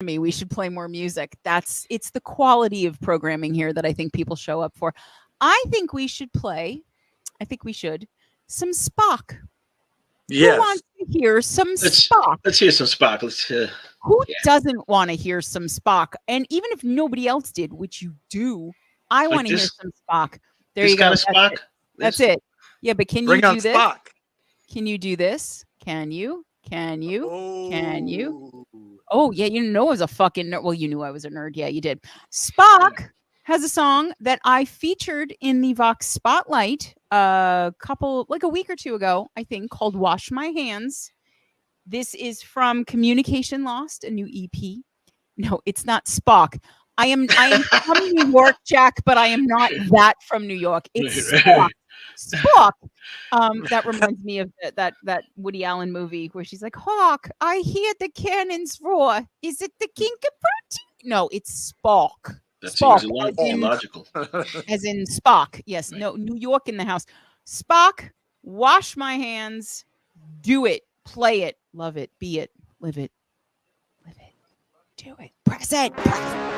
me we should play more music. It's the quality of programming here that I think people show up for. I think we should some SPOCK. Yes. Who wants to hear some SPOCK? Let's hear some SPOCK. Who doesn't want to hear some SPOCK? And even if nobody else did, which you do, I want to hear some SPOCK. There you go. This kind of SPOCK? That's it. Yeah, but can Bring you on do this? SPOCK. Can you do this? Can you? Can you? Oh, yeah, you know I was a fucking nerd. Well, you knew I was a nerd. Yeah, you did. SPOCK has a song that I featured in the Vox Spotlight a week or two ago, I think, called Wash My Hands. This is from Communication Lost, a new EP. No, it's not SPOCK. I am from New York, Jack, but I am not that from New York. It's SPOCK. SPOCK. That reminds me of that Woody Allen movie where she's like, Hawk, I hear the cannons roar. Is it the king of protein? No, it's SPOCK. That SPOCK, seems illogical. As in Spock. Yes. Right. No, New York in the house. SPOCK, wash my hands. Do it. Play it. Love it. Be it. Live it. Live it. Do it. Press it. Press it.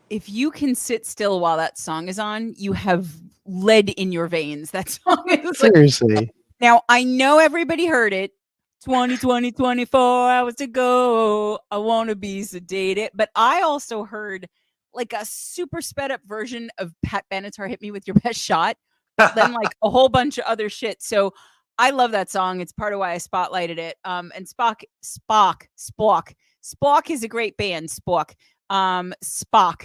If you can sit still while that song is on, you have lead in your veins. That song is seriously. Now, I know everybody heard it. 20, 24 hours to go. I want to be sedated. But I also heard like a super sped up version of Pat Benatar Hit Me With Your Best Shot. Then like a whole bunch of other shit. So I love that song. It's part of why I spotlighted it. And SPOCK is a great band. SPOCK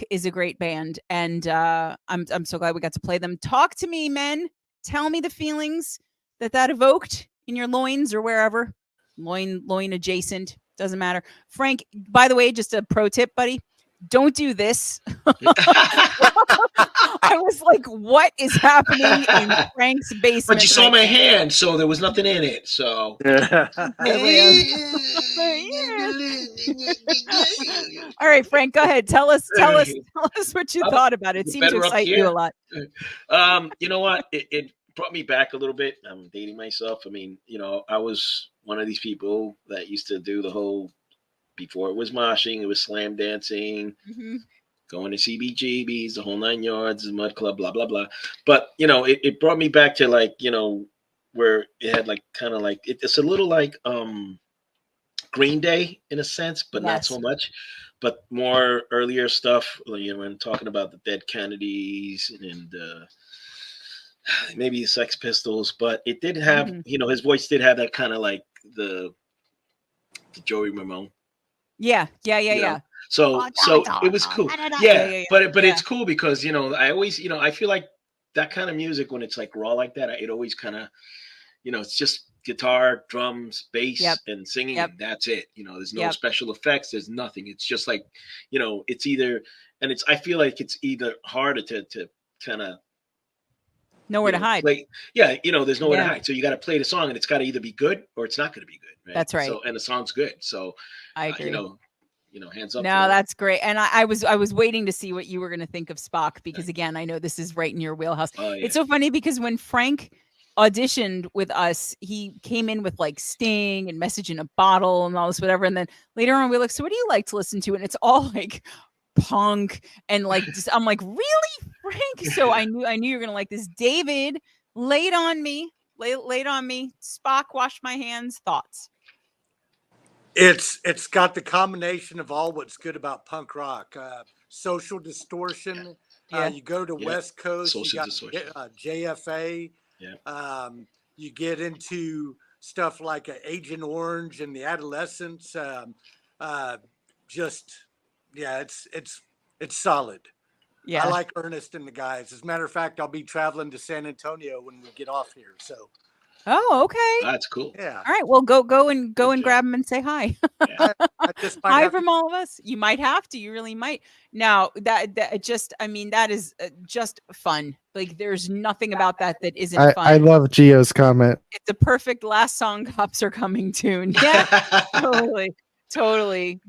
is a great band, and I'm so glad we got to play them. Talk to me, men. Tell me the feelings that evoked in your loins or wherever. Loin adjacent, doesn't matter. Frank, by the way, just a pro tip, buddy. don't do this. I was like, what is happening in Frank's basement? But you saw my hand, so there was nothing in it. So. All right, Frank, go ahead. Tell us what you thought about it. It seemed to excite you a lot. You know what? It brought me back a little bit. I'm dating myself. I mean, I was one of these people that used to do the whole, before it was moshing, it was slam dancing, going to CBGBs, the whole 9 yards, the mud club, blah, blah, blah. But, it brought me back to like, where it had like kind of like, it's a little like Green Day in a sense, but not so much. But more earlier stuff, when talking about the Dead Kennedys and maybe the Sex Pistols, but it did have, his voice did have that kind of like the Joey Ramone. Yeah. So it was cool. Yeah. But it's cool because, I always, I feel like that kind of music, when it's like raw like that, it always kind of, it's just guitar, drums, bass, and singing. And that's it. There's no special effects. There's nothing. It's just like, it's either, and I feel like it's either harder to kind of nowhere to hide. There's nowhere to hide. So you got to play the song, and it's got to either be good or it's not going to be good. Right? That's right. So, and the song's good. So I agree. Hands up. No, that's great. And I was waiting to see what you were going to think of Spock, because again, I know this is right in your wheelhouse. It's so funny because when Frank auditioned with us, he came in with like Sting and Message in a Bottle and all this whatever, and then later on we were like, so what do you like to listen to? And it's all like punk and like just, I'm like, really, Frank? So I knew you're gonna like this. David, laid on me. Spock, wash my hands. Thoughts? It's got the combination of all what's good about punk rock. Social Distortion. You go to West Coast, you got JFA. Yeah. You get into stuff like Agent Orange and the Adolescents. It's solid. Yeah. I like Ernest and the guys. As a matter of fact, I'll be traveling to San Antonio when we get off here. So. Oh, okay. That's cool. Yeah. All right. Well, go and grab him and say hi. Yeah. I just hi from all of us. You might have to. You really might. Now that is just fun. Like there's nothing about that isn't fun. I love Gio's comment. It's a perfect last song. Cops are coming tune. Yeah, totally.